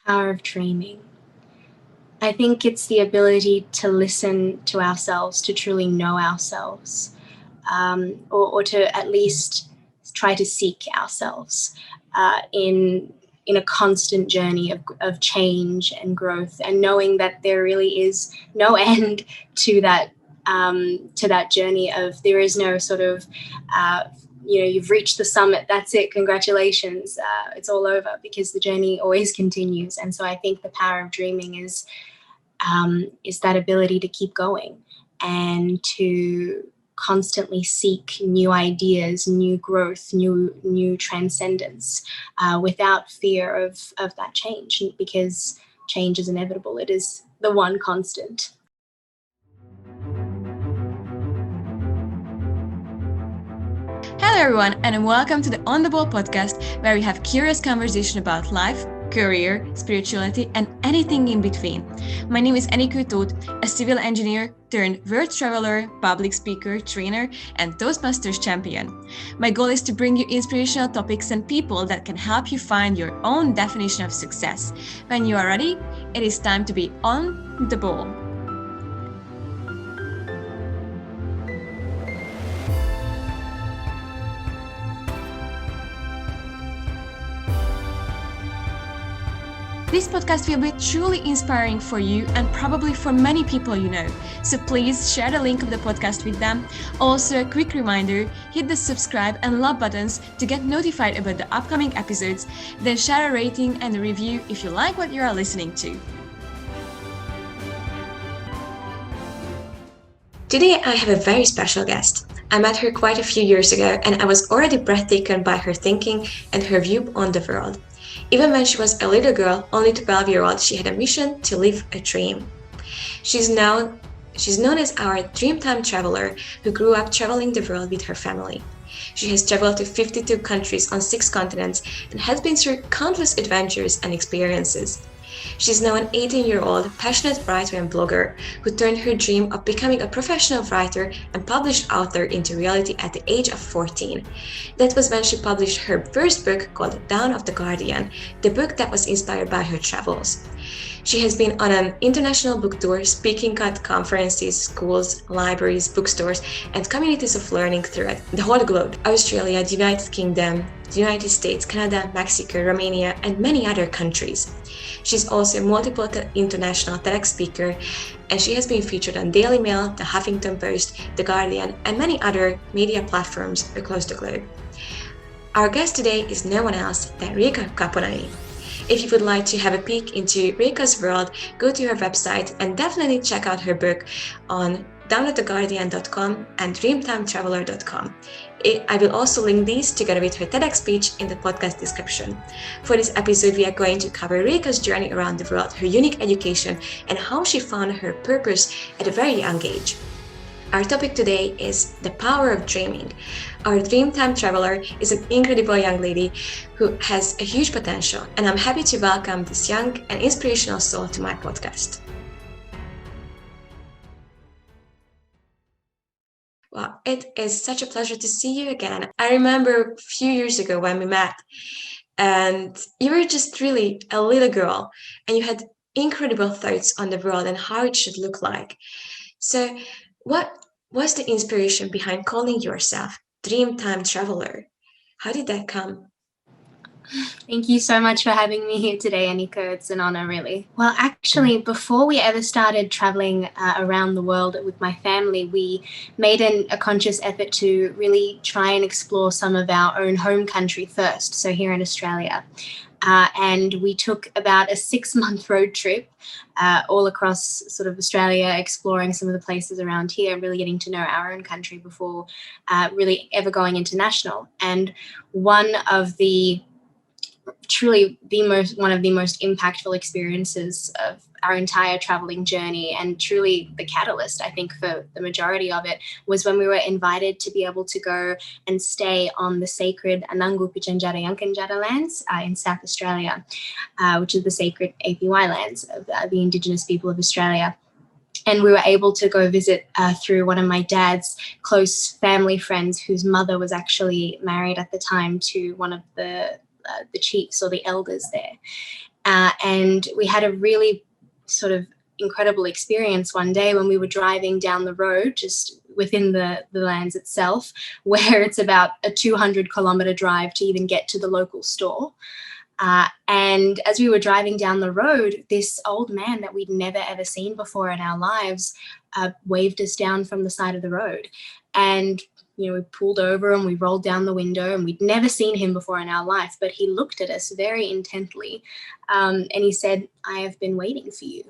Power of dreaming. I think it's the ability to listen to ourselves, to truly know ourselves, or to at least try to seek ourselves in a constant journey of change and growth, and knowing that there really is no end to that journey of there is no sort of you've reached the summit, that's it, congratulations, it's all over, because the journey always continues. And so I think the power of dreaming is that ability to keep going and to constantly seek new ideas, new growth, new transcendence, without fear of that change, because change is inevitable. It is the one constant. Hello everyone, and welcome to the On the Ball podcast, where we have curious conversation about life, career, spirituality, and anything in between. My name is Eniko Toth, a civil engineer turned world traveler, public speaker, trainer, and Toastmasters champion. My goal is to bring you inspirational topics and people that can help you find your own definition of success. When you are ready, it is time to be on the ball. This podcast will be truly inspiring for you and probably for many people you know. So please share the link of the podcast with them. Also, a quick reminder, hit the subscribe and love buttons to get notified about the upcoming episodes. Then share a rating and a review if you like what you are listening to. Today I have a very special guest. I met her quite a few years ago and I was already breathtaken by her thinking and her view on the world. Even when she was a little girl, only 12-year-old, she had a mission to live a dream. She's known as our Dreamtime Traveller, who grew up traveling the world with her family. She has traveled to 52 countries on 6 continents and has been through countless adventures and experiences. She's now an 18-year-old passionate writer and blogger who turned her dream of becoming a professional writer and published author into reality at the age of 14. That was when she published her first book called Dawn of the Guardian, the book that was inspired by her travels. She has been on an international book tour, speaking at conferences, schools, libraries, bookstores, and communities of learning throughout the whole globe: Australia, the United Kingdom, the United States, Canada, Mexico, Romania, and many other countries. She's also a multiple international TEDx speaker, and she has been featured on Daily Mail, the Huffington Post, The Guardian, and many other media platforms across the globe. Our guest today is no one else than Reka Kaponay. If you would like to have a peek into Reka's world, go to her website and definitely check out her book on downloadtheguardian.com and dreamtimetraveller.com. I will also link these together with her TEDx speech in the podcast description. For this episode, we are going to cover Reka's journey around the world, her unique education, and how she found her purpose at a very young age. Our topic today is the power of dreaming. Our Dreamtime Traveller is an incredible young lady who has a huge potential, and I'm happy to welcome this young and inspirational soul to my podcast. Well, it is such a pleasure to see you again. I remember a few years ago when we met, and you were just really a little girl, and you had incredible thoughts on the world and how it should look like. So, what was the inspiration behind calling yourself Dreamtime Traveller? How did that come? Thank you so much for having me here today, Eniko. It's an honor, really. Well, actually, before we ever started traveling around the world with my family, we made a conscious effort to really try and explore some of our own home country first, so here in Australia. And we took about a 6-month road trip all across sort of Australia, exploring some of the places around here, really getting to know our own country before really ever going international. And one of the most impactful experiences of our entire traveling journey, and truly the catalyst, I think, for the majority of it, was when we were invited to be able to go and stay on the sacred Anangu Pichanjara Yankanjara lands in South Australia, which is the sacred APY lands of the Indigenous people of Australia. And we were able to go visit through one of my dad's close family friends, whose mother was actually married at the time to one of the chiefs or the elders there. And we had a really sort of incredible experience one day when we were driving down the road just within the lands itself, where it's about a 200-kilometer drive to even get to the local store. And as we were driving down the road, this old man that we'd never ever seen before in our lives waved us down from the side of the road. And we pulled over and we rolled down the window, and we'd never seen him before in our life, but he looked at us very intently, and he said, "I have been waiting for you,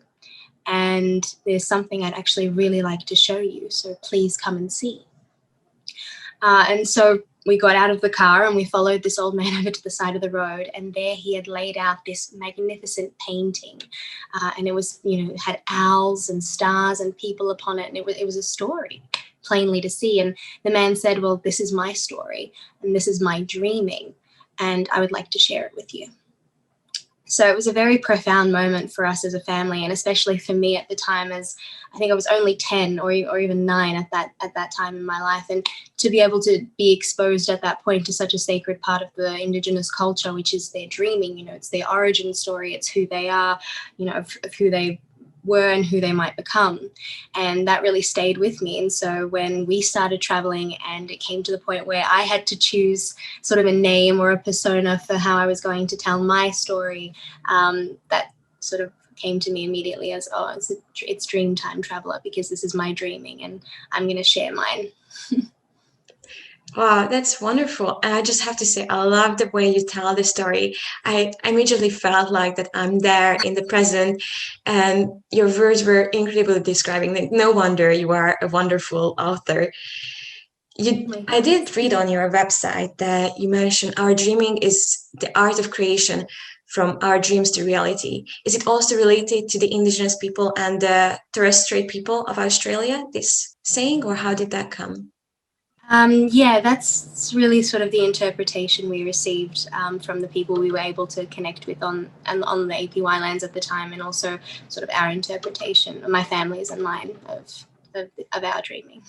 and there's something I'd actually really like to show you, so please come and see." And so we got out of the car and we followed this old man over to the side of the road, and there he had laid out this magnificent painting, and it was, it had owls and stars and people upon it, and it was a story plainly to see. And the man said, "Well, this is my story and this is my dreaming, and I would like to share it with you." So it was a very profound moment for us as a family, and especially for me at the time, as I think I was only 10 or even 9 at that time in my life. And to be able to be exposed at that point to such a sacred part of the Indigenous culture, which is their dreaming, it's their origin story, it's who they are, of who they were and who they might become. And that really stayed with me. And so when we started traveling and it came to the point where I had to choose sort of a name or a persona for how I was going to tell my story, that sort of came to me immediately as, it's Dreamtime Traveller, because this is my dreaming and I'm going to share mine. Wow, that's wonderful. And I just have to say, I love the way you tell the story. I immediately felt like that I'm there in the present, and your words were incredibly describing. Like, no wonder you are a wonderful author. I did read on your website that you mentioned our dreaming is the art of creation from our dreams to reality. Is it also related to the Indigenous people and the Torres Strait people of Australia, this saying, or how did that come? Yeah, that's really sort of the interpretation we received from the people we were able to connect with on the APY lands at the time, and also sort of our interpretation, my family's and mine, of our dreaming.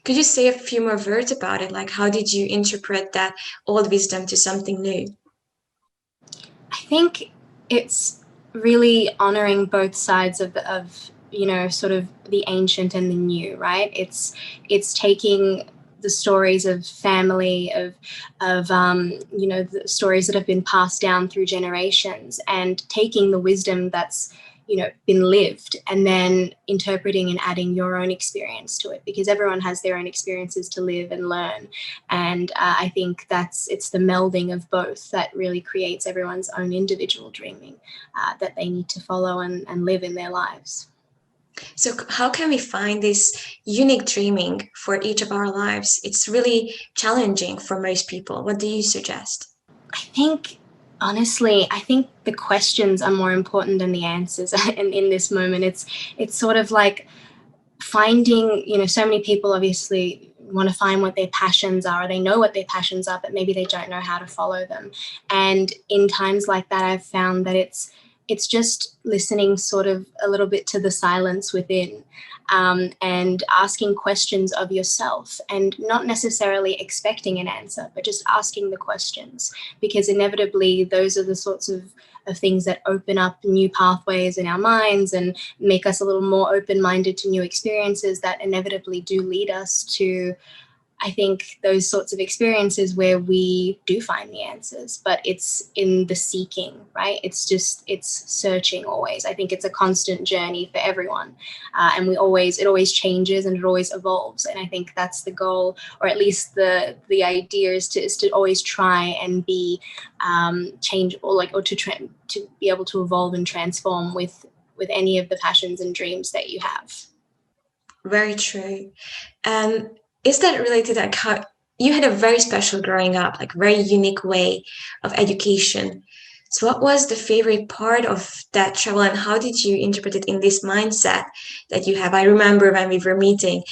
Could you say a few more words about it? Like, how did you interpret that old wisdom to something new? I think it's really honoring both sides of sort of the ancient and the new, right? It's taking the stories of family, of the stories that have been passed down through generations, and taking the wisdom that's been lived, and then interpreting and adding your own experience to it, because everyone has their own experiences to live and learn. And I think it's the melding of both that really creates everyone's own individual dreaming that they need to follow and live in their lives. So how can we find this unique dreaming for each of our lives? It's really challenging for most people. What do you suggest? Honestly, I think the questions are more important than the answers. And in this moment, it's sort of like finding, so many people obviously want to find what their passions are, or they know what their passions are, but maybe they don't know how to follow them. And in times like that, I've found that it's just listening sort of a little bit to the silence within, and asking questions of yourself, and not necessarily expecting an answer, but just asking the questions, because inevitably those are the sorts of things that open up new pathways in our minds and make us a little more open-minded to new experiences that inevitably do lead us to, I think, those sorts of experiences where we do find the answers, but it's in the seeking, right? It's searching always. I think it's a constant journey for everyone. And it always changes and it always evolves. And I think that's the goal, or at least the idea is to always try and be changeable, or to be able to evolve and transform with any of the passions and dreams that you have. Very true. And is that related, like, how you had a very special growing up, like very unique way of education? So what was the favorite part of that travel, and how did you interpret it in this mindset that you have? I remember when we were meeting,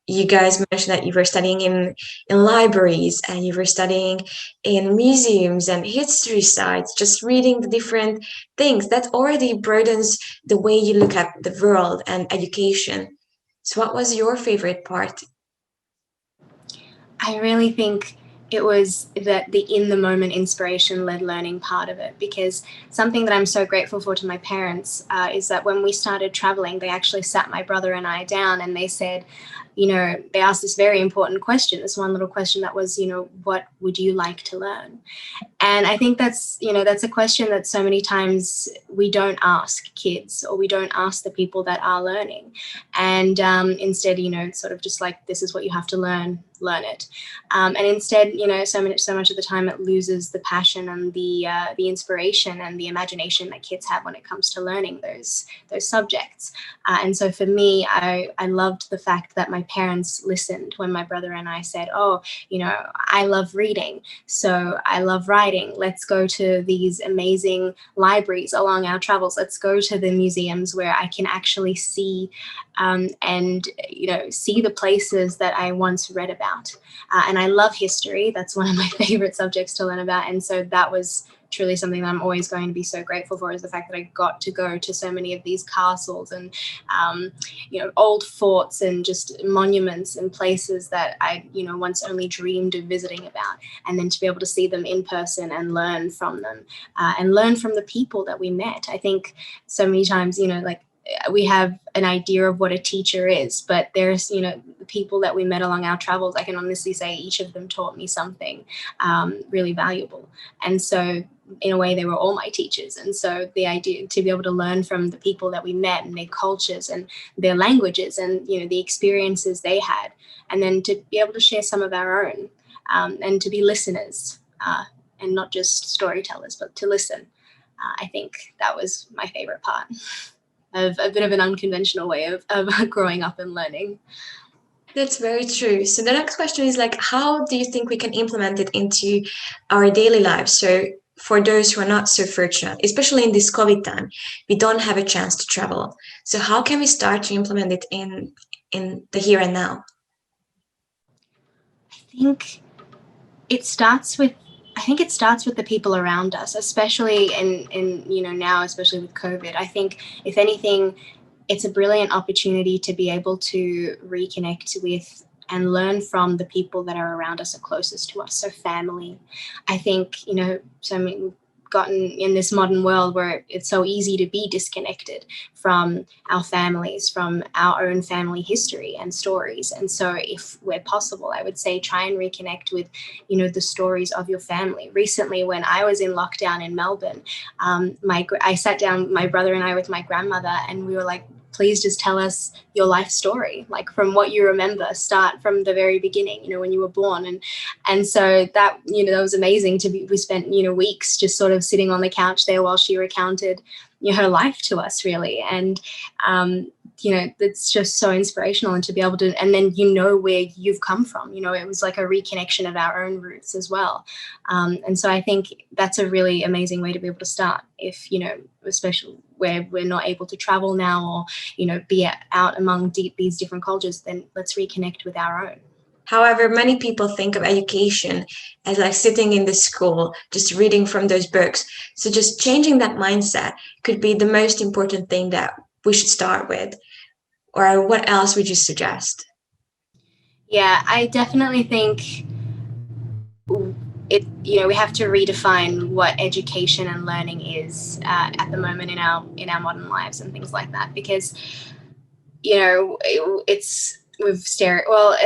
you guys mentioned that you were studying in libraries, and you were studying in museums and history sites, just reading the different things. That already broadens the way you look at the world and education. So what was your favorite part? I really think it was that the in the moment inspiration led learning part of it, because something that I'm so grateful for to my parents is that when we started traveling, they actually sat my brother and I down and they said, they asked this very important question, this one little question that was, what would you like to learn? And I think that's a question that so many times we don't ask kids, or we don't ask the people that are learning. And instead, sort of just like, this is what you have to learn it. And instead, so much of the time it loses the passion and the inspiration and the imagination that kids have when it comes to learning those subjects. And so for me, I loved the fact that my parents listened when my brother and I said, I love reading, so I love writing. Let's go to these amazing libraries along our travels. Let's go to the museums where I can actually see and see the places that I once read about. And I love history. That's one of my favorite subjects to learn about. And so that was truly something that I'm always going to be so grateful for, is the fact that I got to go to so many of these castles and, old forts and just monuments and places that I, once only dreamed of visiting about. And then to be able to see them in person and learn from them and learn from the people that we met. I think so many times, we have an idea of what a teacher is, but there's, the people that we met along our travels, I can honestly say each of them taught me something really valuable. And so in a way, they were all my teachers. And so the idea to be able to learn from the people that we met and their cultures and their languages and, the experiences they had, and then to be able to share some of our own and to be listeners and not just storytellers, but to listen. I think that was my favorite part of a bit of an unconventional way of growing up and learning. That's very true. So the next question is how do you think we can implement it into our daily lives? So for those who are not so fortunate, especially in this COVID time, we don't have a chance to travel. So how can we start to implement it in the here and now? I think it starts with the people around us, especially in now, especially with COVID. I think if anything, it's a brilliant opportunity to be able to reconnect with and learn from the people that are around us or closest to us. So family, I think, we've gotten in this modern world where it's so easy to be disconnected from our families, from our own family history and stories. And so if we're possible, I would say try and reconnect with, the stories of your family. Recently, when I was in lockdown in Melbourne, I sat down, my brother and I, with my grandmother, and we were like, please just tell us your life story, like from what you remember, start from the very beginning, when you were born. And so that, that was amazing we spent, weeks just sort of sitting on the couch there while she recounted, her life to us, really. And, it's just so inspirational, and to be able to, and then, where you've come from, it was like a reconnection of our own roots as well. And so I think that's a really amazing way to be able to start if, especially where we're not able to travel now or, be out among these different cultures, then let's reconnect with our own. However, many people think of education as sitting in the school, just reading from those books. So just changing that mindset could be the most important thing that we should start with. Or what else would you suggest? Yeah, I definitely think we have to redefine what education and learning is at the moment in our modern lives and things like that, because I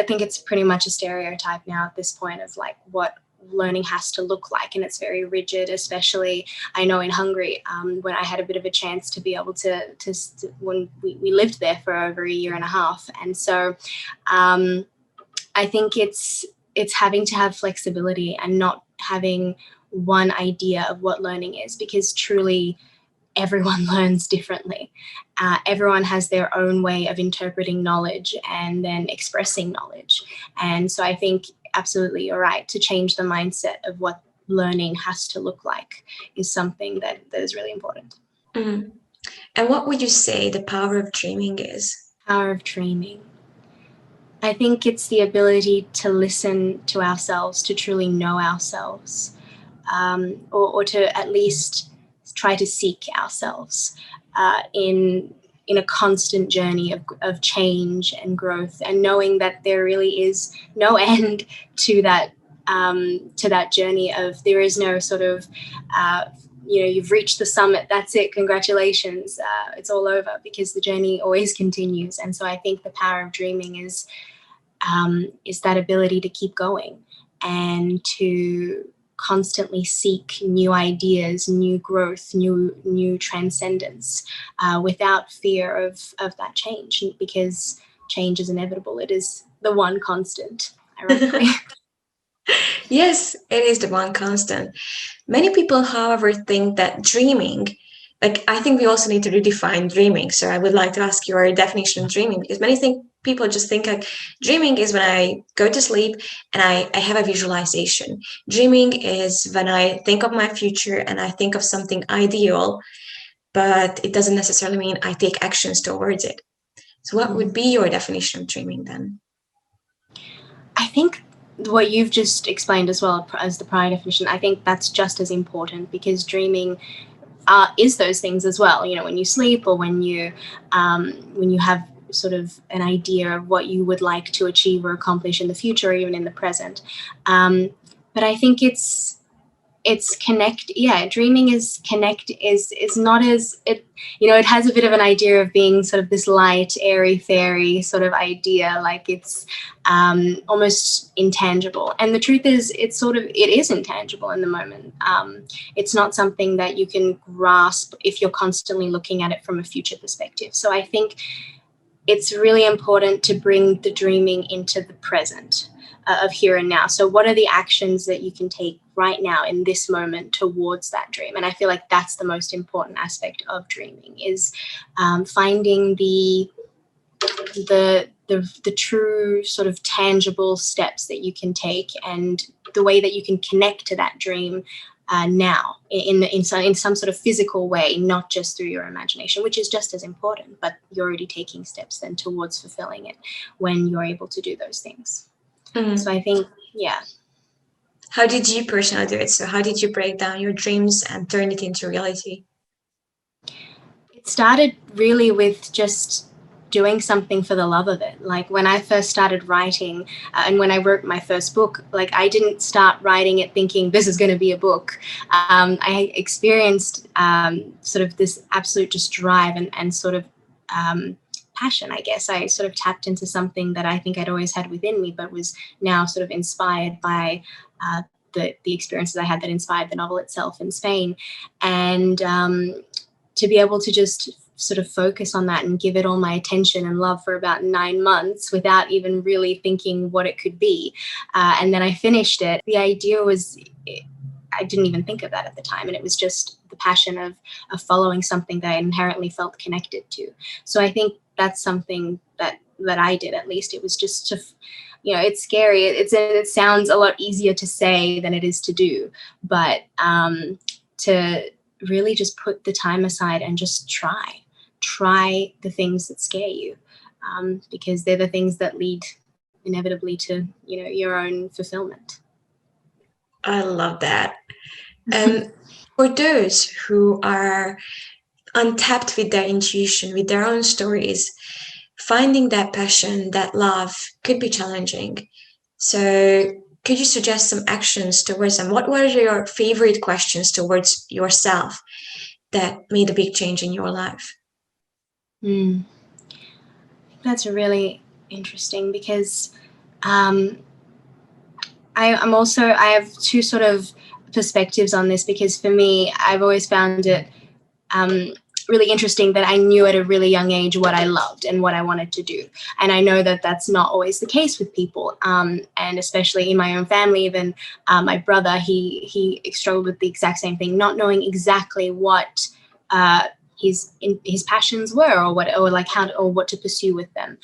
think it's pretty much a stereotype now at this point of what learning has to look like, and it's very rigid. Especially I know in Hungary, when I had a bit of a chance to be able to when we lived there for over a year and a half, and so I think it's having to have flexibility and not having one idea of what learning is, because truly everyone learns differently. Everyone has their own way of interpreting knowledge and then expressing knowledge. And so I think absolutely you're right, to change the mindset of what learning has to look like is something that is really important. Mm. And what would you say the power of dreaming is? Power of dreaming. I think it's the ability to listen to ourselves, to truly know ourselves, or to at least try to seek ourselves in a constant journey of change and growth, and knowing that there really is no end to that to that journey of there is no sort of, you've reached the summit, that's it, congratulations, it's all over, because the journey always continues. And so I think the power of dreaming is that ability to keep going and to constantly seek new ideas, new growth, new transcendence, without fear of that change, because change is inevitable. It is the one constant, ironically. Yes, it is the one constant. Many people, however, think that dreaming, like, I think we also need to redefine dreaming. So I would like to ask your definition of dreaming, because people just think like dreaming is when I go to sleep and I have a visualization. Dreaming is when I think of my future and I think of something ideal, but it doesn't necessarily mean I take actions towards it. So what would be your definition of dreaming then? I think what you've just explained as well as the prior definition, I think that's just as important, because dreaming is those things as well. When you sleep, or when you have sort of an idea of what you would like to achieve or accomplish in the future, or even in the present. But I think dreaming is not as it has a bit of an idea of being sort of this light, airy fairy sort of idea, like it's almost intangible. And the truth is, it is intangible in the moment. It's not something that you can grasp if you're constantly looking at it from a future perspective. So I think it's really important to bring the dreaming into the present, of here and now. So what are the actions that you can take right now in this moment towards that dream? And I feel like that's the most important aspect of dreaming, is finding the true sort of tangible steps that you can take, and the way that you can connect to that dream now in some sort of physical way, not just through your imagination, which is just as important, but you're already taking steps then towards fulfilling it when you're able to do those things. So I think, yeah. How did you personally do it? So how did you break down your dreams and turn it into reality? It started really with just doing something for the love of it. Like when I first started writing, and when I wrote my first book, like I didn't start writing it thinking this is going to be a book. I experienced sort of this absolute just drive and sort of passion, I guess. I sort of tapped into something that I think I'd always had within me, but was now sort of inspired by the experiences I had that inspired the novel itself in Spain. And to be able to just sort of focus on that and give it all my attention and love for about 9 months without even really thinking what it could be. And then I finished it. The idea was, I didn't even think of that at the time. And it was just the passion of following something that I inherently felt connected to. So I think that's something that I did, at least. It was just to, it's scary. It sounds a lot easier to say than it is to do, but to really just put the time aside and just try the things that scare you, because they're the things that lead inevitably to, your own fulfillment. I love that. For those who are untapped with their intuition, with their own stories, finding that passion, that love could be challenging. So could you suggest some actions towards them? What were your favorite questions towards yourself that made a big change in your life? That's really interesting, because I have two sort of perspectives on this, because for me, I've always found it really interesting that I knew at a really young age what I loved and what I wanted to do. And I know that that's not always the case with people. And especially in my own family, even my brother, he struggled with the exact same thing, not knowing exactly what his passions were, or what to pursue with them,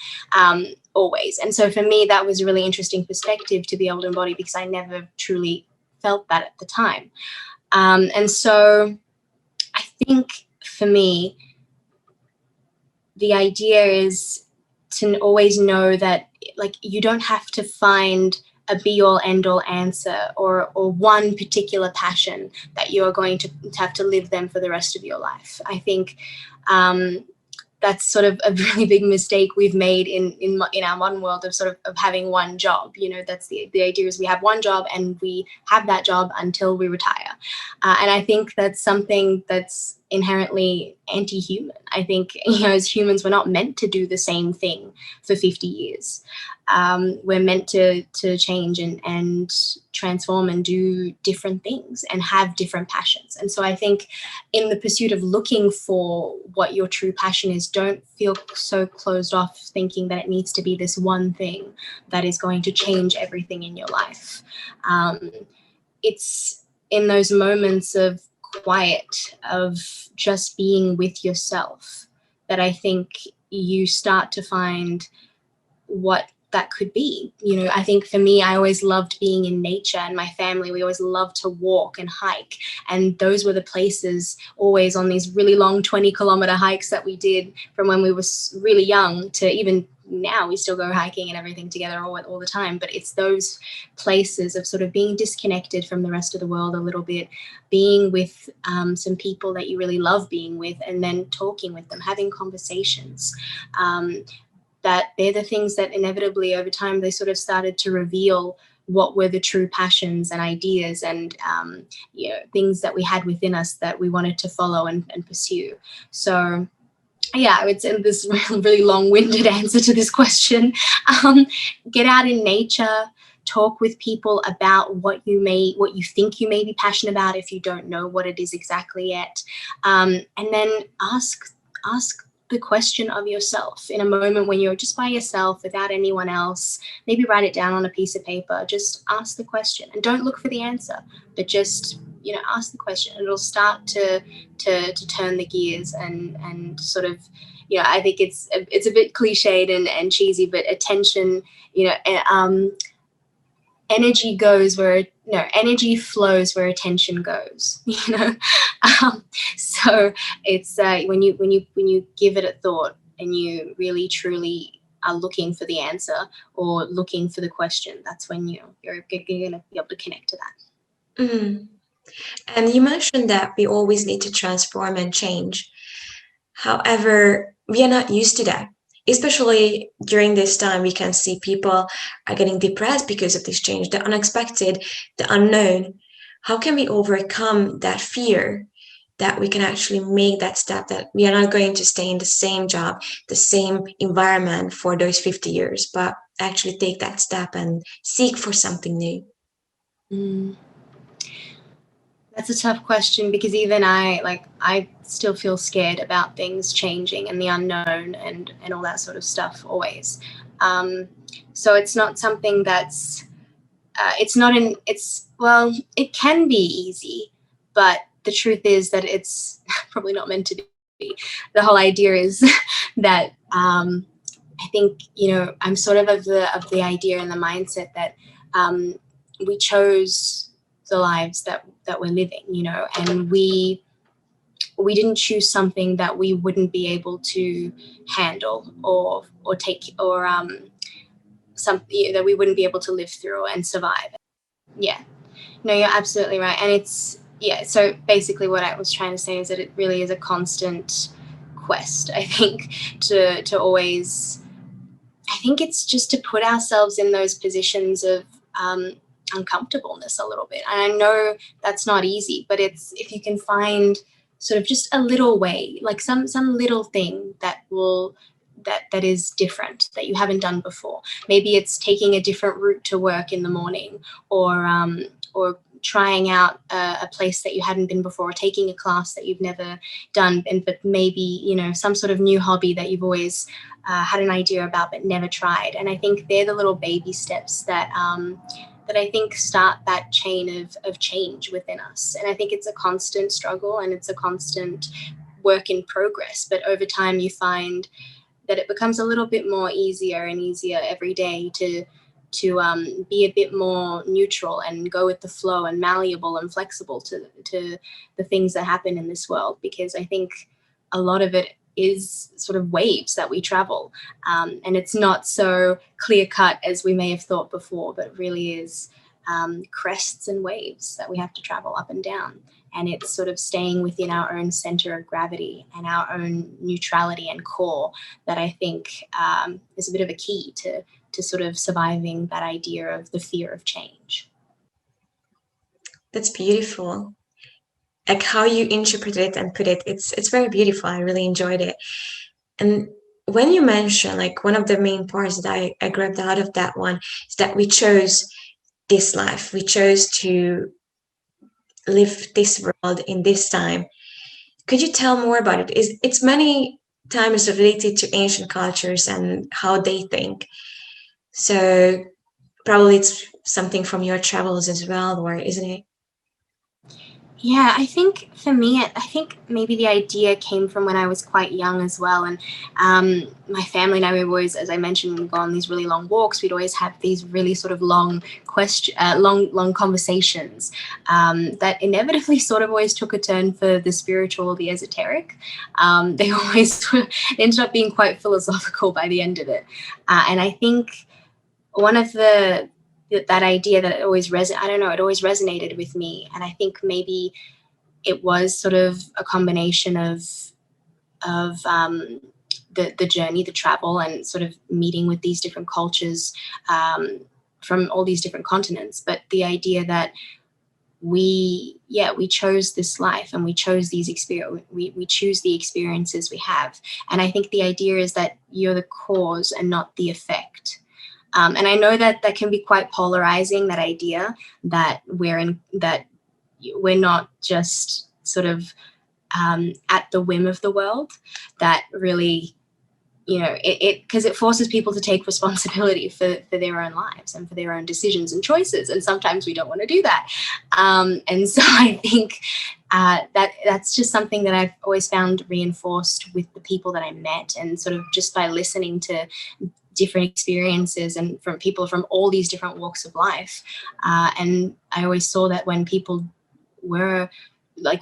always. And so for me, that was a really interesting perspective to be able to embody, because I never truly felt that at the time. And so I think for me, the idea is to always know that, like, you don't have to find a be-all, end-all answer or one particular passion that you're going to have to live them for the rest of your life. I think that's sort of a really big mistake we've made in our modern world of sort of having one job. That's the idea is we have one job and we have that job until we retire. And I think that's something that's inherently anti-human. I think, as humans, we're not meant to do the same thing for 50 years. We're meant to change and transform and do different things and have different passions. And so I think in the pursuit of looking for what your true passion is, don't feel so closed off thinking that it needs to be this one thing that is going to change everything in your life. It's in those moments of quiet, of just being with yourself, that I think you start to find what that could be. I think for me, I always loved being in nature, and my family, we always loved to walk and hike. And those were the places always on these really long 20-kilometer hikes that we did from when we were really young to even now. We still go hiking and everything together all the time. But it's those places of sort of being disconnected from the rest of the world a little bit, being with some people that you really love being with, and then talking with them, having conversations. That they're the things that inevitably over time they sort of started to reveal what were the true passions and ideas and things that we had within us that we wanted to follow and pursue. So yeah, I would say this really long-winded answer to this question. Get out in nature, talk with people about what you think you may be passionate about if you don't know what it is exactly yet, and then ask the question of yourself in a moment when you're just by yourself without anyone else. Maybe write it down on a piece of paper. Just ask the question and don't look for the answer, but just ask the question. It'll start to turn the gears and sort of I think it's a bit cliched and cheesy, but attention, energy flows where attention goes. So it's when you give it a thought and you really truly are looking for the answer or looking for the question, that's when you're going to be able to connect to that. Mm. And you mentioned that we always need to transform and change. However, we are not used to that. Especially during this time, we can see people are getting depressed because of this change, the unexpected, the unknown. How can we overcome that fear that we can actually make that step, that we are not going to stay in the same job, the same environment for those 50 years, but actually take that step and seek for something new? That's a tough question, because even I still feel scared about things changing and the unknown and all that sort of stuff always. So it's not something that's, it can be easy, but the truth is that it's probably not meant to be. The whole idea is that I think, I'm sort of the idea and the mindset that we chose the lives that we're living, and we didn't choose something that we wouldn't be able to handle or take, or something that we wouldn't be able to live through and survive. Yeah, no, you're absolutely right. And so basically what I was trying to say is that it really is a constant quest, I think, to always, I think it's just to put ourselves in those positions of uncomfortableness a little bit. And I know that's not easy, but it's, if you can find sort of just a little way, like some little thing that is different, that you haven't done before. Maybe it's taking a different route to work in the morning, or trying out a place that you hadn't been before, or taking a class that you've never done, but maybe, some sort of new hobby that you've always had an idea about but never tried. And I think they're the little baby steps that I think start that chain of change within us. And I think it's a constant struggle and it's a constant work in progress. But over time, you find that it becomes a little bit more easier and easier every day to be a bit more neutral and go with the flow and malleable and flexible to the things that happen in this world. Because I think a lot of it is sort of waves that we travel, and it's not so clear cut as we may have thought before, but really is crests and waves that we have to travel up and down. and it's sort of staying within our own center of gravity and our own neutrality and core that I think is a bit of a key to sort of surviving that idea of the fear of change. That's beautiful. Like how you interpret it and put it, it's very beautiful. I really enjoyed it. And when you mention, like, one of the main parts that I grabbed out of that one is that we chose this life. We chose to live this world in this time. Could you tell more about it? It's many times related to ancient cultures and how they think. So probably it's something from your travels as well, or isn't it? Yeah, I think for me, I think maybe the idea came from when I was quite young as well. And my family and I, we always, as I mentioned, we'd go on these really long walks. We'd always have these really sort of long conversations that inevitably sort of always took a turn for the spiritual or the esoteric. They always ended up being quite philosophical by the end of it. And I think one of that idea that it always it always resonated with me. And I think maybe it was sort of a combination of the journey, the travel, and sort of meeting with these different cultures from all these different continents. But the idea that we chose this life and we chose these we choose the experiences we have. And I think the idea is that you're the cause and not the effect. And I know that can be quite polarizing, that idea that we're not just sort of at the whim of the world, that really, because it forces people to take responsibility for their own lives and for their own decisions and choices. And sometimes we don't want to do that. And so I think that's just something that I've always found reinforced with the people that I met, and sort of just by listening to different experiences and from people from all these different walks of life. And I always saw that when people were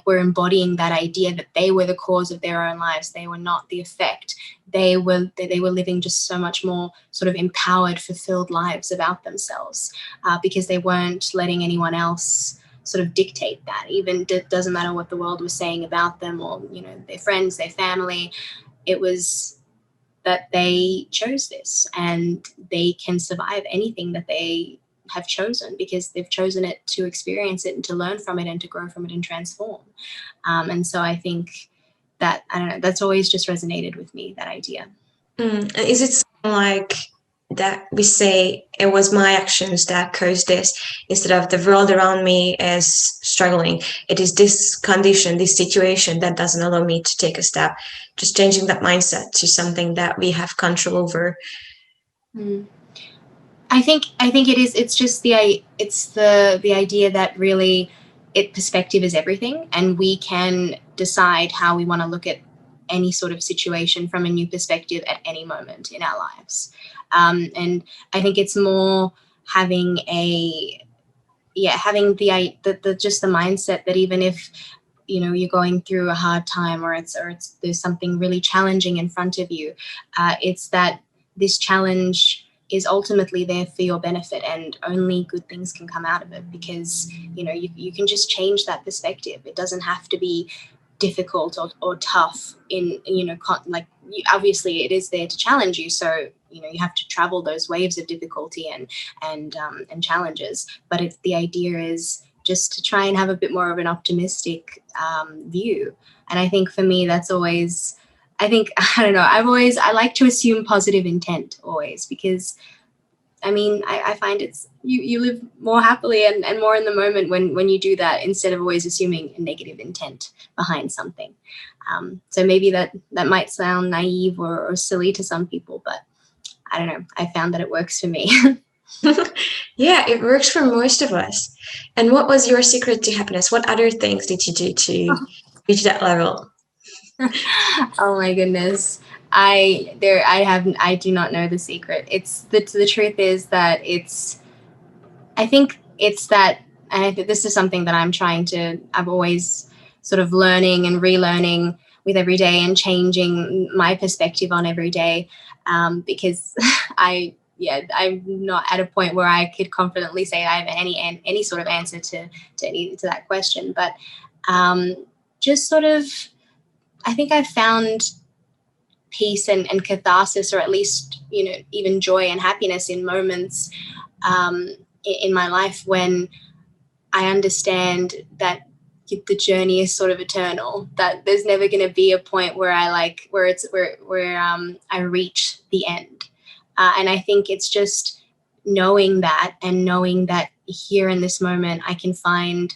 embodying that idea that they were the cause of their own lives, they were not the effect, they were living just so much more sort of empowered, fulfilled lives about themselves, because they weren't letting anyone else sort of dictate that. Even it doesn't matter what the world was saying about them, or their friends, their family. It was that they chose this, and they can survive anything that they have chosen because they've chosen it to experience it and to learn from it and to grow from it and transform. And so I think that, I don't know, that's always just resonated with me, that idea. Is it something like that we say it was my actions that caused this, instead of the world around me is struggling? It is this condition, this situation that doesn't allow me to take a step. Just changing that mindset to something that we have control over. I think it is. It's just the idea that really perspective is everything, and we can decide how we want to look at any sort of situation from a new perspective at any moment in our lives. And I think it's more having the just the mindset that even if you're going through a hard time, or there's something really challenging in front of you, it's that this challenge is ultimately there for your benefit, and only good things can come out of it, because you can just change that perspective. It doesn't have to be difficult or tough obviously it is there to challenge you, so you have to travel those waves of difficulty and challenges. But the idea is just to try and have a bit more of an optimistic view. And I think for me, that's always, I don't know, I like to assume positive intent always, because I find it's you live more happily and more in the moment when you do that, instead of always assuming a negative intent behind something. So maybe that might sound naive or silly to some people, but I don't know, I found that it works for me. Yeah, it works for most of us. And what was your secret to happiness? What other things did you do to reach that level? Oh my goodness. I do not know the secret. It's the truth is that I think this is something that I'm always sort of learning and relearning with every day, and changing my perspective on every day, because I'm not at a point where I could confidently say I have any sort of answer to that question. But just sort of, I think I found peace and catharsis, or at least, even joy and happiness in moments in my life when I understand that the journey is sort of eternal, that there's never going to be a point where I reach the end. And I think it's just knowing that, and knowing that here in this moment, I can find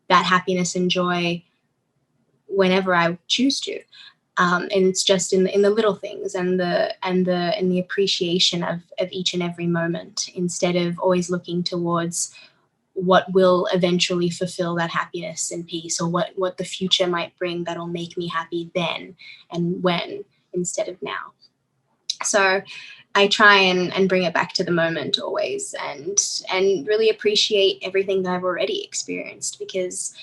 that happiness and joy whenever I choose to. And it's just in the little things, and the appreciation of each and every moment, instead of always looking towards what will eventually fulfill that happiness and peace, or what the future might bring that'll make me happy then and when, instead of now. So I try and bring it back to the moment always, and really appreciate everything that I've already experienced, because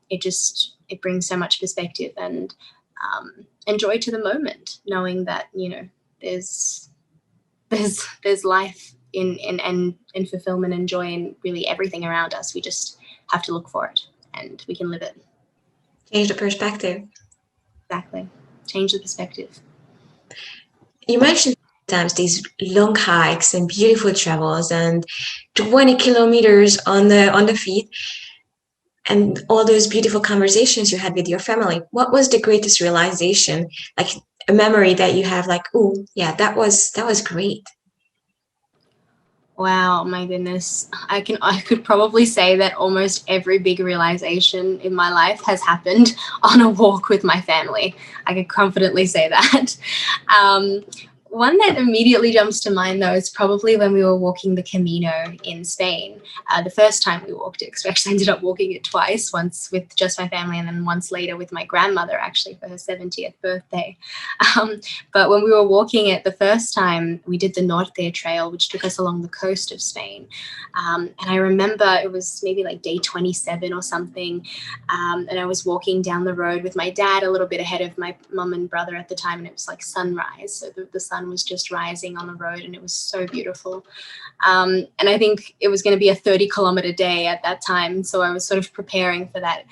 it brings so much perspective and joy to the moment, knowing that there's life in fulfillment and joy in really everything around us. We just have to look for it, and we can live it. Change the perspective. Exactly. Change the perspective. You mentioned sometimes these long hikes and beautiful travels and 20 kilometers on the feet, and all those beautiful conversations you had with your family. What was the greatest realization, like a memory that you have, like, oh yeah, that was great? Wow, my goodness. I could probably say that almost every big realization in my life has happened on a walk with my family. I could confidently say that. One that immediately jumps to mind, though, is probably when we were walking the Camino in Spain. The first time we walked it, because we actually ended up walking it twice, once with just my family and then once later with my grandmother, actually, for her 70th birthday. But when we were walking it the first time, we did the Norte Trail, which took us along the coast of Spain. And I remember it was maybe like day 27 or something. And I was walking down the road with my dad a little bit ahead of my mum and brother at the time, and it was like sunrise. So the sun was just rising on the road, and it was so beautiful. And I think it was going to be a 30-kilometer day at that time. So I was sort of preparing for that,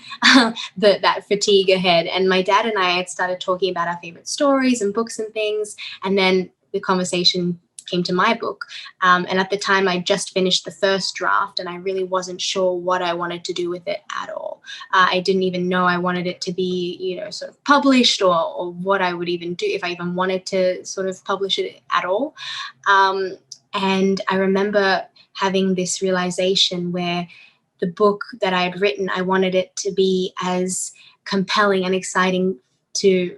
that fatigue ahead. And my dad and I had started talking about our favorite stories and books and things. And then the conversation came to my book. And at the time, I just finished the first draft, and I really wasn't sure what I wanted to do with it at all. I didn't even know I wanted it to be, sort of published, or what I would even do, if I even wanted to sort of publish it at all. And I remember having this realization where the book that I had written, I wanted it to be as compelling and exciting to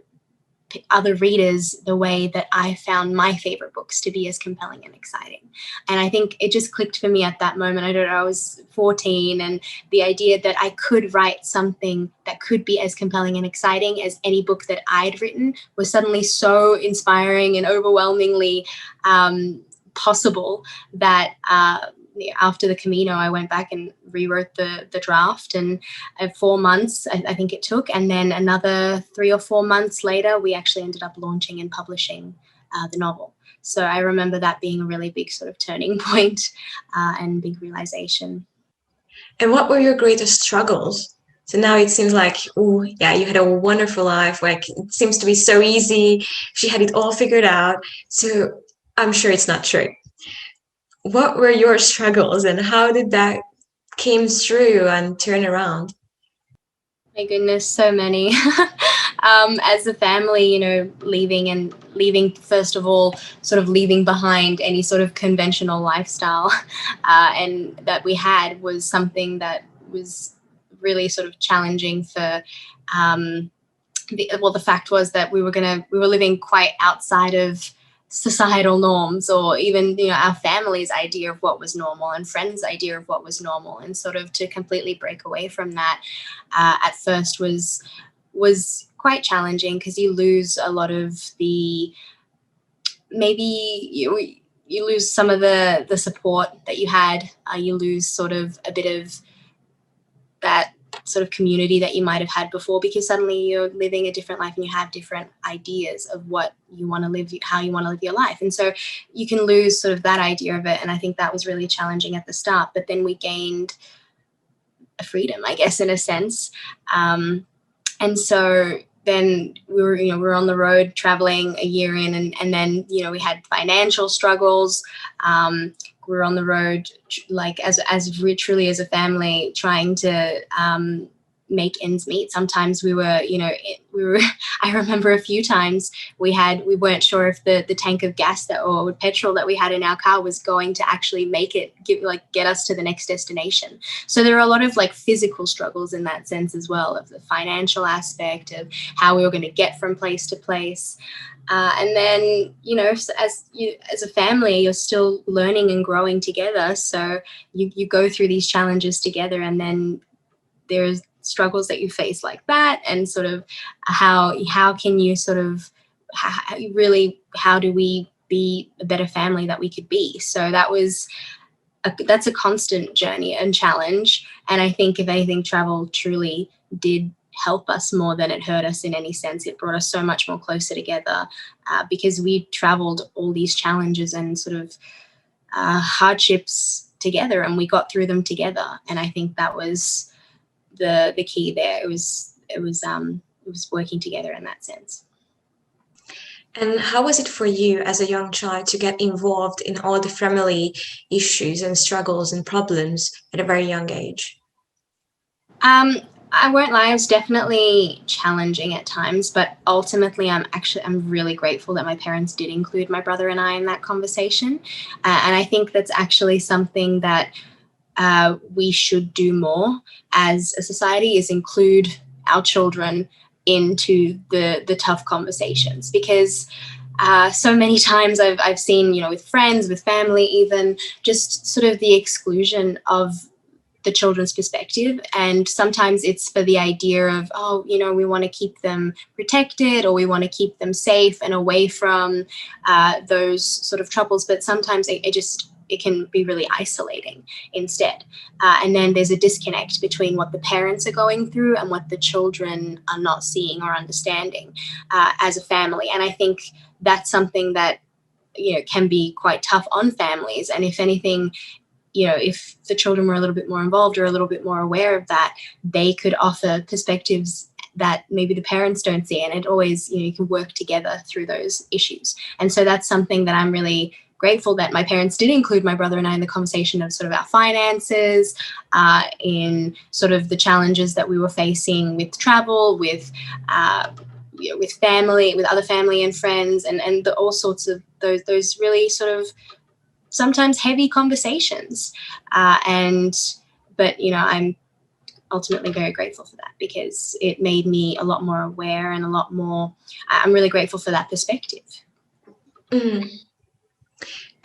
other readers the way that I found my favorite books to be as compelling and exciting. And I think it just clicked for me at that moment. I don't know, I was 14, and the idea that I could write something that could be as compelling and exciting as any book that I'd written was suddenly so inspiring and overwhelmingly possible that after the Camino, I went back and rewrote the draft, and 4 months, I think it took. And then another 3 or 4 months later, we actually ended up launching and publishing the novel. So I remember that being a really big sort of turning point and big realization. And what were your greatest struggles? So now it seems like, oh yeah, you had a wonderful life. Like, it seems to be so easy. She had it all figured out. So I'm sure it's not true. What were your struggles, and how did that came through and turn around? My goodness, so many. As a family, leaving, first of all, sort of leaving behind any sort of conventional lifestyle and that we had was something that was really sort of challenging for the fact was that we were living quite outside of societal norms, or even our family's idea of what was normal and friends' idea of what was normal, and sort of to completely break away from that at first was quite challenging, because you lose a lot of the, maybe you lose some of the support that you had, you lose sort of a bit of that sort of community that you might have had before, because suddenly you're living a different life and you have different ideas of what you want to live, how you want to live your life. And so you can lose sort of that idea of it. And I think that was really challenging at the start. But then we gained a freedom, I guess, in a sense. And so then we were on the road traveling a year in, and then, we had financial struggles. We were on the road, like as truly as a family, trying to make ends meet. Sometimes we were, I remember a few times we weren't sure if the tank of gas or petrol that we had in our car was going to actually make it, get us to the next destination. So there are a lot of like physical struggles in that sense as well, of the financial aspect of how we were going to get from place to place. And then, as a family, you're still learning and growing together. So you go through these challenges together, and then there's struggles that you face like that, and sort of how can you sort of how do we be a better family that we could be? So that's a constant journey and challenge. And I think, if anything, travel truly did help us more than it hurt us in any sense. It brought us so much more closer together, because we traveled all these challenges and sort of hardships together, and we got through them together. And I think that was the key there. It was working together in that sense. And how was it for you as a young child to get involved in all the family issues and struggles and problems at a very young age? I won't lie, it was definitely challenging at times, but ultimately I'm really grateful that my parents did include my brother and I in that conversation. And I think that's actually something that we should do more as a society, is include our children into the tough conversations, because so many times I've seen, with friends, with family, even just sort of the exclusion of the children's perspective. And sometimes it's for the idea of, we want to keep them protected, or we want to keep them safe and away from those sort of troubles. But sometimes it can be really isolating instead. And then there's a disconnect between what the parents are going through and what the children are not seeing or understanding as a family. And I think that's something that, can be quite tough on families. And if anything, if the children were a little bit more involved or a little bit more aware of that, they could offer perspectives that maybe the parents don't see. And it always, you can work together through those issues. And so that's something that I'm really grateful that my parents did include my brother and I in the conversation of sort of our finances, in sort of the challenges that we were facing with travel, with family, with other family and friends, and all sorts of those really sort of sometimes heavy conversations. But I'm ultimately very grateful for that, because it made me a lot more aware and a lot more, I'm really grateful for that perspective. Mm.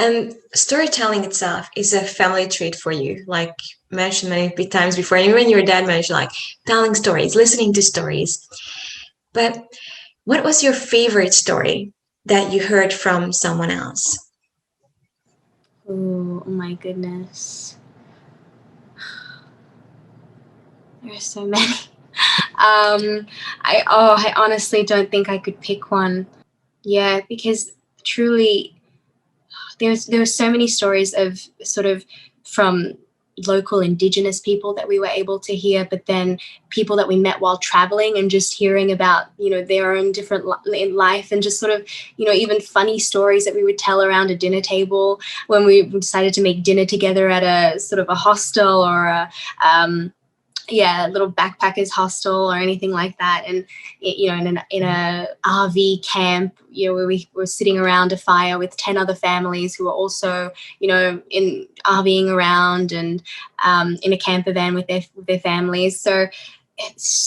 And storytelling itself is a family trait for you, like mentioned many times before. Even your dad mentioned, like, telling stories, listening to stories. But what was your favorite story that you heard from someone else? Oh my goodness. There are so many. I honestly don't think I could pick one. Yeah, because truly there were so many stories of sort of from local Indigenous people that we were able to hear, but then people that we met while traveling, and just hearing about, their own different in life, and just sort of, even funny stories that we would tell around a dinner table when we decided to make dinner together at a sort of a hostel or a little backpackers hostel or anything like that. And, in a RV camp, where we were sitting around a fire with 10 other families who were also, in RVing around, and in a camper van with their families. So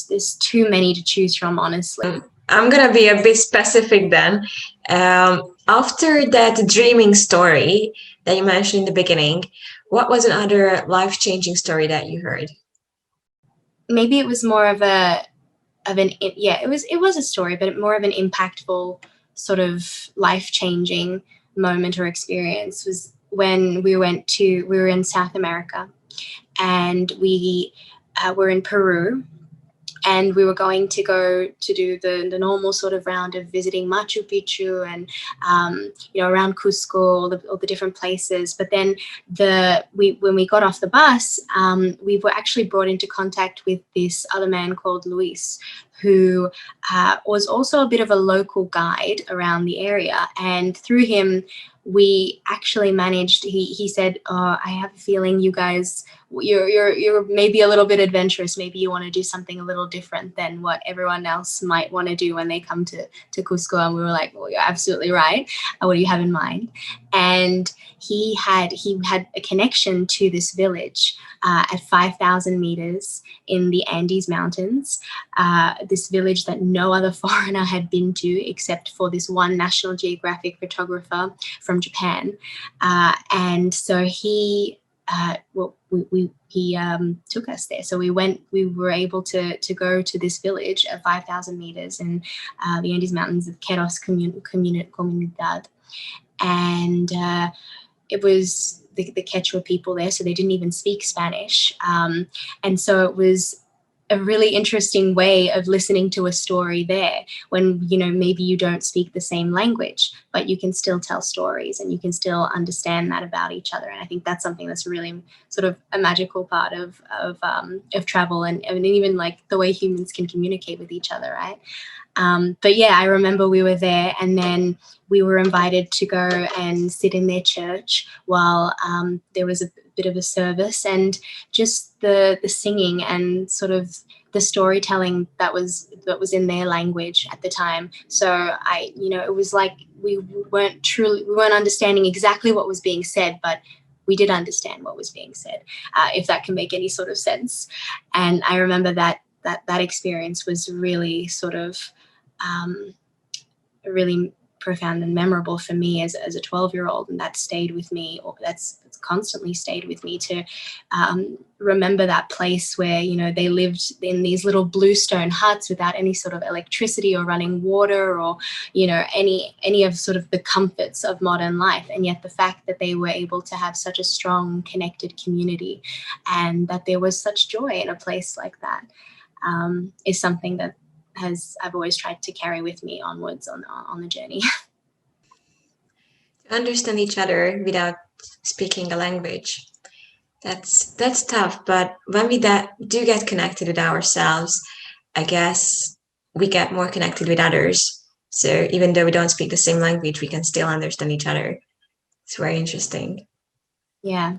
there's too many to choose from, honestly. I'm going to be a bit specific then. After that dreaming story that you mentioned in the beginning, what was another life-changing story that you heard? Maybe it was more of it was a story, but more of an impactful sort of life-changing moment or experience was when we were in South America, and we were in Peru, And we were going to go to do the normal sort of round of visiting Machu Picchu and, around Cusco, all the different places. But then when we got off the bus, we were actually brought into contact with this other man called Luis, who was also a bit of a local guide around the area. And through him, we actually managed, he said, I have a feeling you guys, you're maybe a little bit adventurous. Maybe you want to do something a little different than what everyone else might want to do when they come to Cusco. And we were like, well, you're absolutely right. What do you have in mind? And he had a connection to this village at 5,000 meters in the Andes Mountains, this village that no other foreigner had been to except for this one National Geographic photographer from Japan. And so he took us there. So we were able to go to this village at 5,000 meters in the Andes Mountains of Queros Comunidad. And it was the Quechua people there, so they didn't even speak Spanish. And so it was a really interesting way of listening to a story there when, maybe you don't speak the same language, but you can still tell stories and you can still understand that about each other. And I think that's something that's really sort of a magical part of travel and even like the way humans can communicate with each other, right? But yeah, I remember we were there and then we were invited to go and sit in their church while there was a bit of a service, and just the singing and sort of the storytelling that was in their language at the time. So it was like we weren't understanding exactly what was being said, but we did understand what was being said, if that can make any sort of sense. And I remember that experience was really sort of really profound and memorable for me as a 12-year-old, and that stayed with me, or that's constantly stayed with me, to remember that place where they lived in these little bluestone huts without any sort of electricity or running water or any of sort of the comforts of modern life, and yet the fact that they were able to have such a strong connected community and that there was such joy in a place like that is something that I've always tried to carry with me onwards on the journey. To understand each other without speaking a language, that's tough. But when we do get connected with ourselves, I guess we get more connected with others. So even though we don't speak the same language, we can still understand each other. It's very interesting. Yeah.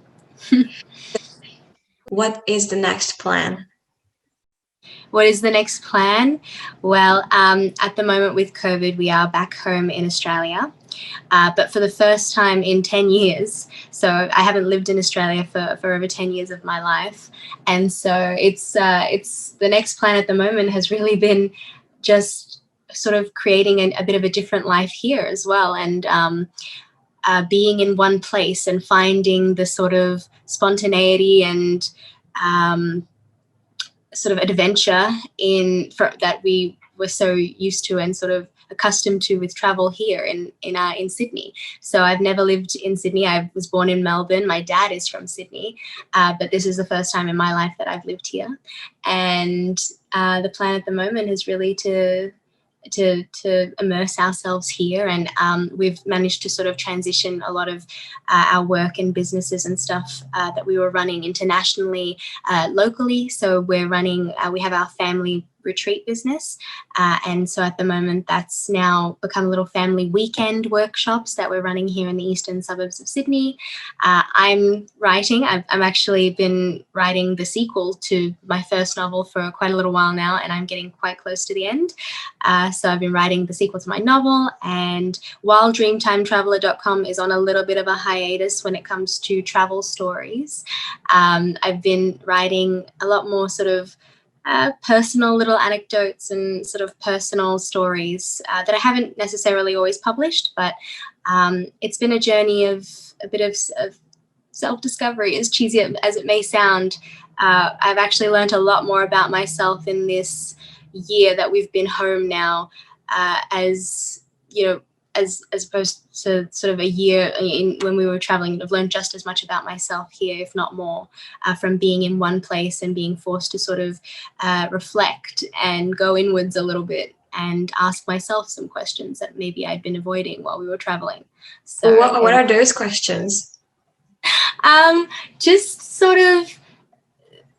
What is the next plan? What is the next plan? Well, at the moment with COVID, we are back home in Australia, but for the first time in 10 years. So I haven't lived in Australia for over 10 years of my life. And so it's the next plan at the moment has really been just sort of creating a bit of a different life here as well. And being in one place and finding the sort of spontaneity and sort of adventure that we were so used to and sort of accustomed to with travel here in Sydney. So I've never lived in Sydney. I was born in Melbourne. My dad is from Sydney, but this is the first time in my life that I've lived here. And the plan at the moment is really to immerse ourselves here, and we've managed to sort of transition a lot of our work and businesses and stuff that we were running internationally, locally. So we have our family retreat business, and so at the moment that's now become little family weekend workshops that we're running here in the eastern suburbs of Sydney. I'm writing. I've actually been writing the sequel to my first novel for quite a little while now, and I'm getting quite close to the end. So I've been writing the sequel to my novel, and while DreamtimeTraveller.com is on a little bit of a hiatus when it comes to travel stories, I've been writing a lot more sort of personal little anecdotes and sort of personal stories that I haven't necessarily always published, but it's been a journey of a bit of self-discovery, as cheesy as it may sound. I've actually learned a lot more about myself in this year that we've been home now, as as opposed to sort of a year when we were traveling, I've learned just as much about myself here, if not more, from being in one place and being forced to sort of reflect and go inwards a little bit and ask myself some questions that maybe I'd been avoiding while we were traveling. So what are those questions? Just sort of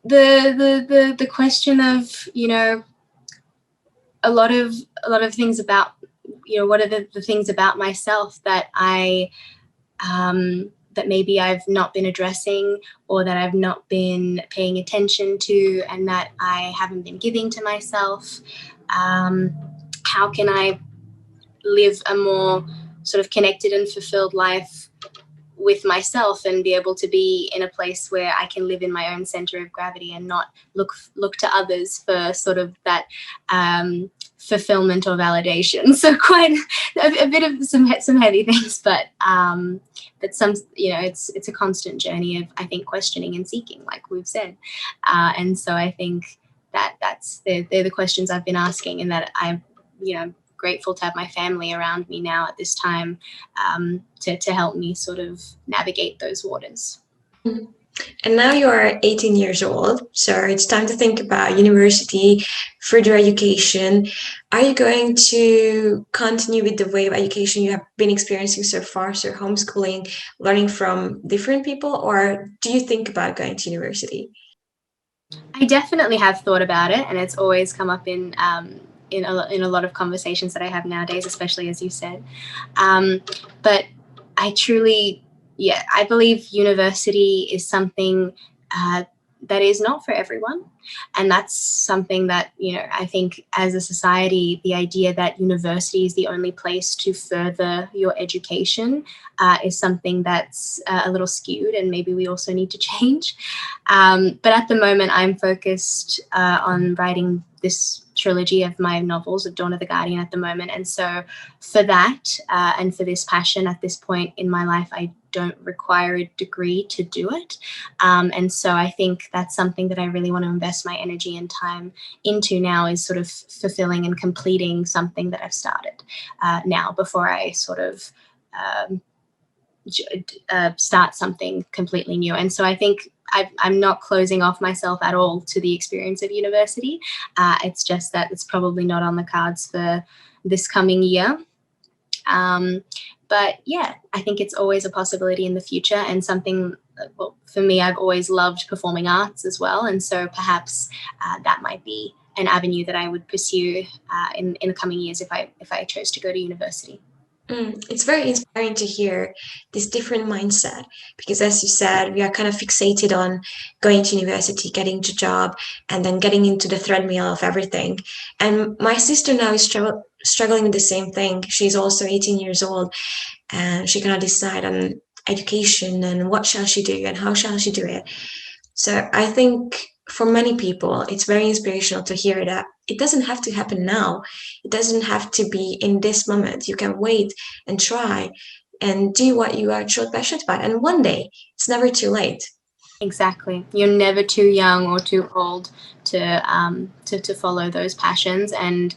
the question of, you know, a lot of things about, you know, what are the things about myself that I that maybe I've not been addressing, or that I've not been paying attention to, and that I haven't been giving to myself. How can I live a more sort of connected and fulfilled life with myself and be able to be in a place where I can live in my own center of gravity and not look to others for sort of that fulfillment or validation. So quite a bit of some heavy things, but some, you know, it's a constant journey of, I think, questioning and seeking, like we've said. And so I think they're the questions I've been asking, and that I'm, you know, grateful to have my family around me now at this time to help me sort of navigate those waters. And now you are 18 years old, so it's time to think about university, further education. Are you going to continue with the way of education you have been experiencing so far, so homeschooling, learning from different people, or do you think about going to university? I definitely have thought about it, and it's always come up in a lot of conversations that I have nowadays, especially as you said. But I truly, I believe university is something that is not for everyone. And that's something that, you know, I think as a society, the idea that university is the only place to further your education is something that's a little skewed, and maybe we also need to change. But at the moment, I'm focused on writing this trilogy of my novels of Dawn of the Guardian at the moment. And so for that and for this passion at this point in my life, I don't require a degree to do it. And so I think that's something that I really want to invest my energy and time into now, is sort of fulfilling and completing something that I've started now, before I sort of start something completely new. And so I think I'm not closing off myself at all to the experience of university. It's just that it's probably not on the cards for this coming year. But yeah, I think it's always a possibility in the future, and something, well, for me, I've always loved performing arts as well. And so perhaps that might be an avenue that I would pursue in the coming years if I chose to go to university. It's very inspiring to hear this different mindset, because as you said, we are kind of fixated on going to university, getting to job, and then getting into the treadmill of everything. And my sister now is struggling with the same thing. She's also 18 years old, and she cannot decide on education and what shall she do and how shall she do it. So I think for many people, it's very inspirational to hear that it doesn't have to happen now. It doesn't have to be in this moment. You can wait and try and do what you are truly passionate about. And one day, it's never too late. Exactly. You're never too young or too old to follow those passions. And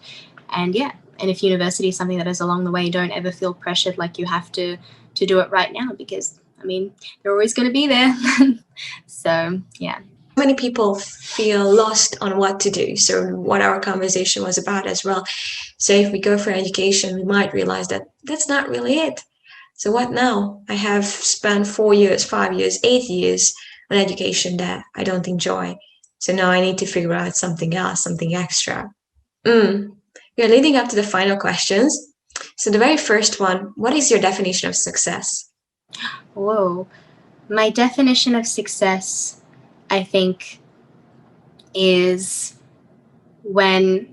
yeah, and if university is something that is along the way, don't ever feel pressured like you have to do it right now, because, I mean, they're always going to be there. So, yeah. Many people feel lost on what to do. So what our conversation was about as well. So if we go for education, we might realize that that's not really it. So what now? I have spent 4 years, 5 years, 8 years on education that I don't enjoy. So now I need to figure out something else, something extra. We are leading up to the final questions. So the very first one, what is your definition of success? Whoa. My definition of success, I think, is when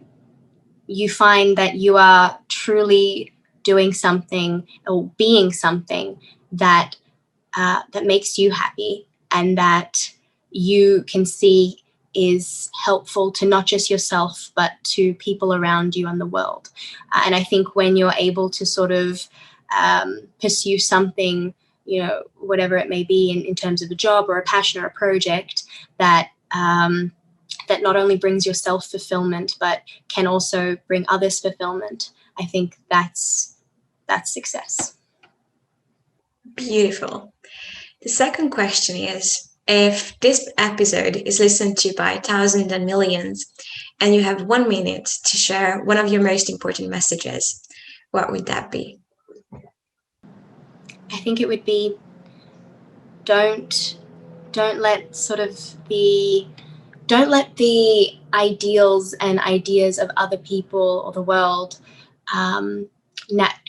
you find that you are truly doing something or being something that that makes you happy, and that you can see is helpful to not just yourself, but to people around you and the world. And I think when you're able to sort of pursue something, you know, whatever it may be in terms of a job or a passion or a project, that that not only brings yourself fulfillment, but can also bring others fulfillment, I think that's that's success. Beautiful. The second question is, if this episode is listened to by thousands and millions, and you have 1 minute to share one of your most important messages, what would that be? I think it would be, don't let the ideals and ideas of other people or the world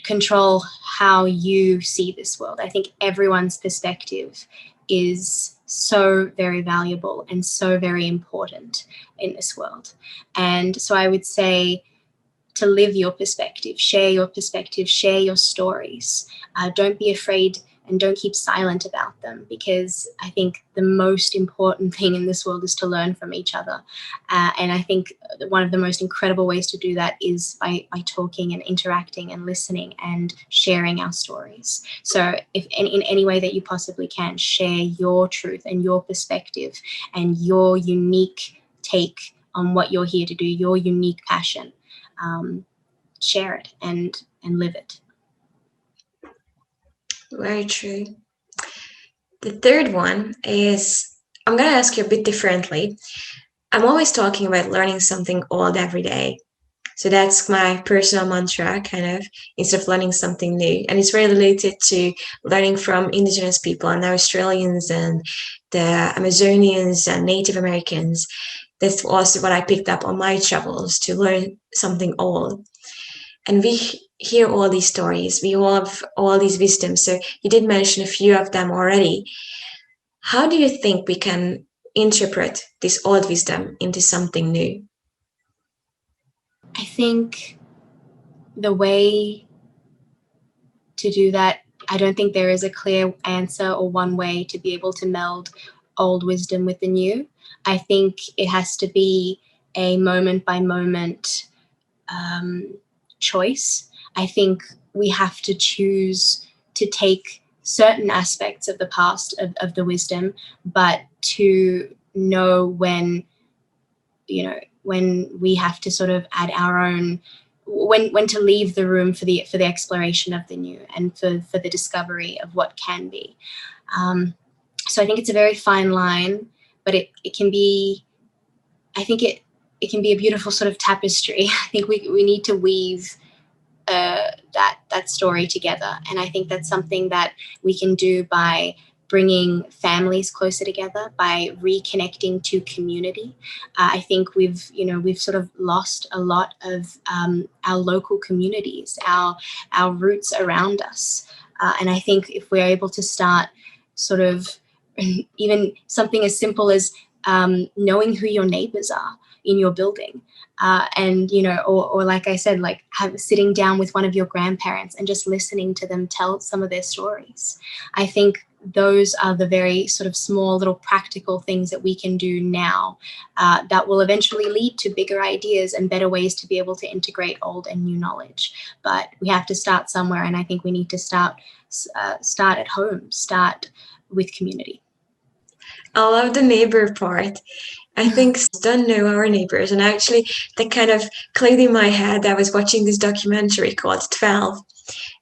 control how you see this world. I think everyone's perspective is so very valuable and so very important in this world. And so I would say to live your perspective, share your stories. Don't be afraid and don't keep silent about them, because I think the most important thing in this world is to learn from each other. And I think one of the most incredible ways to do that is by talking and interacting and listening and sharing our stories. So if in any way that you possibly can, share your truth and your perspective and your unique take on what you're here to do, your unique passion. Share it and live it. Very true. The third one is, I'm going to ask you a bit differently. I'm always talking about learning something old every day. So that's my personal mantra, kind of, instead of learning something new. And it's very related to learning from Indigenous people and Australians and the Amazonians and Native Americans. That's also what I picked up on my travels, to learn something old. And we hear all these stories. We all have all these wisdoms. So you did mention a few of them already. How do you think we can interpret this old wisdom into something new? I think the way to do that, I don't think there is a clear answer or one way to be able to meld old wisdom with the new. I think it has to be a moment by moment choice. I think we have to choose to take certain aspects of the past of the wisdom, but to know when we have to sort of add our own, when to leave the room for the exploration of the new and for the discovery of what can be. So I think it's a very fine line, but it can be, I think it can be a beautiful sort of tapestry. I think we need to weave that story together. And I think that's something that we can do by bringing families closer together, by reconnecting to community. I think we've sort of lost a lot of our local communities, our roots around us. And I think if we're able to start sort of even something as simple as knowing who your neighbors are in your building, and or like I said, like sitting down with one of your grandparents and just listening to them tell some of their stories. I think those are the very sort of small little practical things that we can do now that will eventually lead to bigger ideas and better ways to be able to integrate old and new knowledge. But we have to start somewhere, and I think we need to start at home, start with community. I love the neighbor part. I think don't know our neighbors. And actually, that kind of clicked in my head. I was watching this documentary called 12,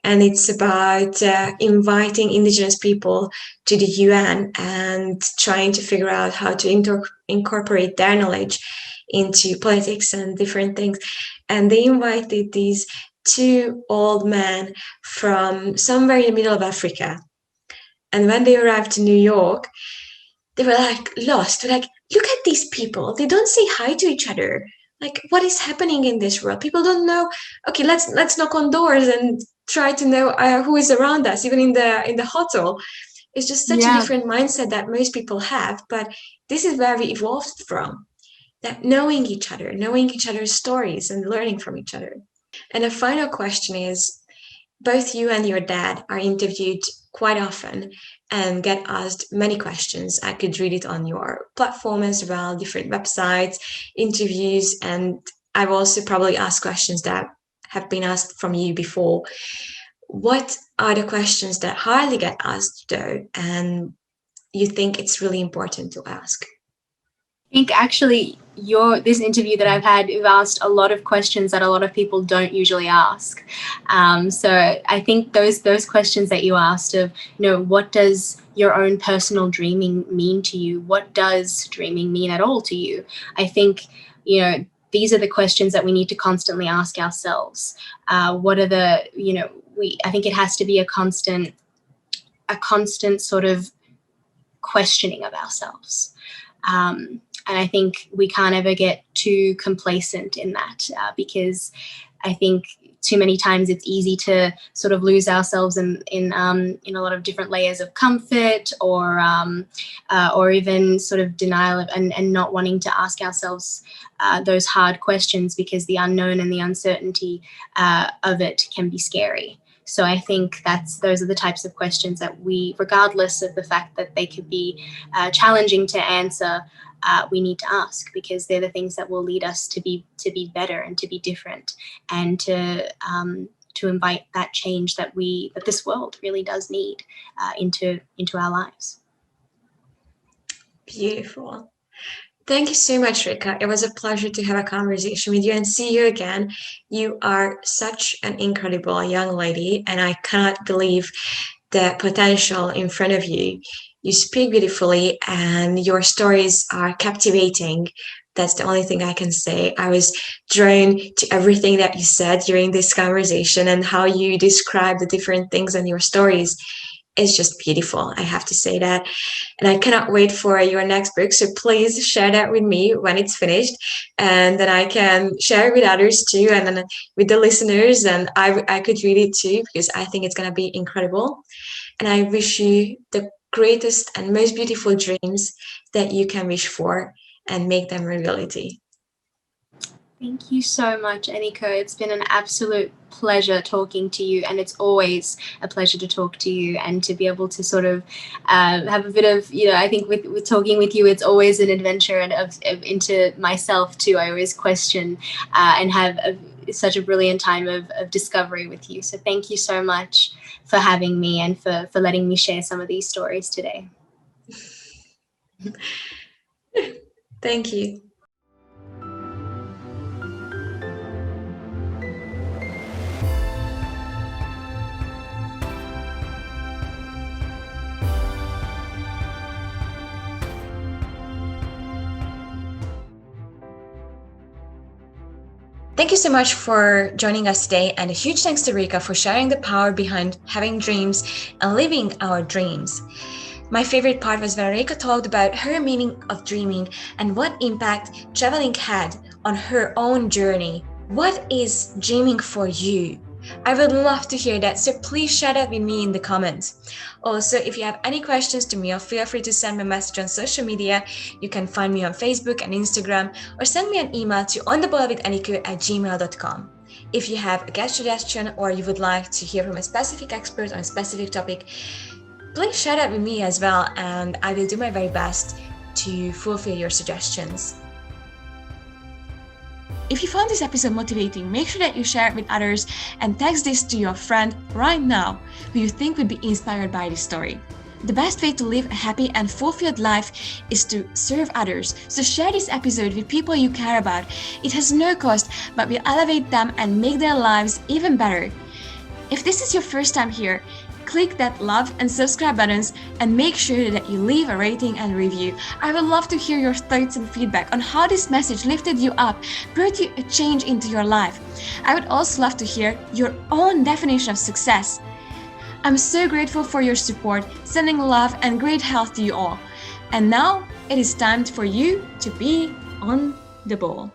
and it's about inviting Indigenous people to the UN and trying to figure out how to incorporate their knowledge into politics and different things. And they invited these 2 old men from somewhere in the middle of Africa. And when they arrived to New York, they were like lost. They're like, look at these people. They don't say hi to each other. Like, what is happening in this world? People don't know. Okay, let's knock on doors and try to know who is around us, even in the hotel. It's just such a different mindset that most people have. But this is where we evolved from. That knowing each other's stories and learning from each other. And a final question is, both you and your dad are interviewed quite often and get asked many questions. I could read it on your platform as well, different websites, interviews, and I've also probably asked questions that have been asked from you before. What are the questions that hardly get asked though, and you think it's really important to ask? think actually this interview that I've had, you've asked a lot of questions that a lot of people don't usually ask. So I think those questions that you asked of, what does your own personal dreaming mean to you? What does dreaming mean at all to you? I think, these are the questions that we need to constantly ask ourselves. What are the, I think it has to be a constant sort of questioning of ourselves. And I think we can't ever get too complacent in that, because I think too many times it's easy to sort of lose ourselves in a lot of different layers of comfort, or even sort of denial of, and not wanting to ask ourselves those hard questions, because the unknown and the uncertainty of it can be scary. So I think those are the types of questions that we, regardless of the fact that they could be challenging to answer, we need to ask, because they're the things that will lead us to be better and to be different, and to invite that change that this world really does need into our lives. Beautiful. Thank you so much, Reka. It was a pleasure to have a conversation with you and see you again. You are such an incredible young lady, and I cannot believe the potential in front of you. You speak beautifully, and your stories are captivating. That's the only thing I can say. I was drawn to everything that you said during this conversation, and how you describe the different things in your stories. It's just beautiful, I have to say that. And I cannot wait for your next book. So please share that with me when it's finished, and then I can share it with others too, and then with the listeners, and I could read it too, because I think it's going to be incredible. And I wish you the greatest and most beautiful dreams that you can wish for, and make them a reality. Thank you so much, Eniko. It's been an absolute pleasure talking to you, and it's always a pleasure to talk to you, and to be able to sort of have a bit of, I think with talking with you, it's always an adventure, and of into myself too. I always question and have such a brilliant time of discovery with you. So thank you so much for having me, and for letting me share some of these stories today. Thank you. Thank you so much for joining us today, and a huge thanks to Reka for sharing the power behind having dreams and living our dreams. My favorite part was when Reka talked about her meaning of dreaming and what impact traveling had on her own journey. What is dreaming for you? I would love to hear that, so please share that with me in the comments. Also, if you have any questions to me, feel free to send me a message on social media. You can find me on Facebook and Instagram, or send me an email to ontheballwitheniko@gmail.com. If you have a guest suggestion, or you would like to hear from a specific expert on a specific topic, please share that with me as well, and I will do my very best to fulfill your suggestions. If you found this episode motivating, make sure that you share it with others, and text this to your friend right now who you think would be inspired by this story. The best way to live a happy and fulfilled life is to serve others. So share this episode with people you care about. It has no cost, but will elevate them and make their lives even better. If this is your first time here, click that love and subscribe buttons, and make sure that you leave a rating and review. I would love to hear your thoughts and feedback on how this message lifted you up, brought you a change into your life. I would also love to hear your own definition of success. I'm so grateful for your support, sending love and great health to you all. And now it is time for you to be on the ball.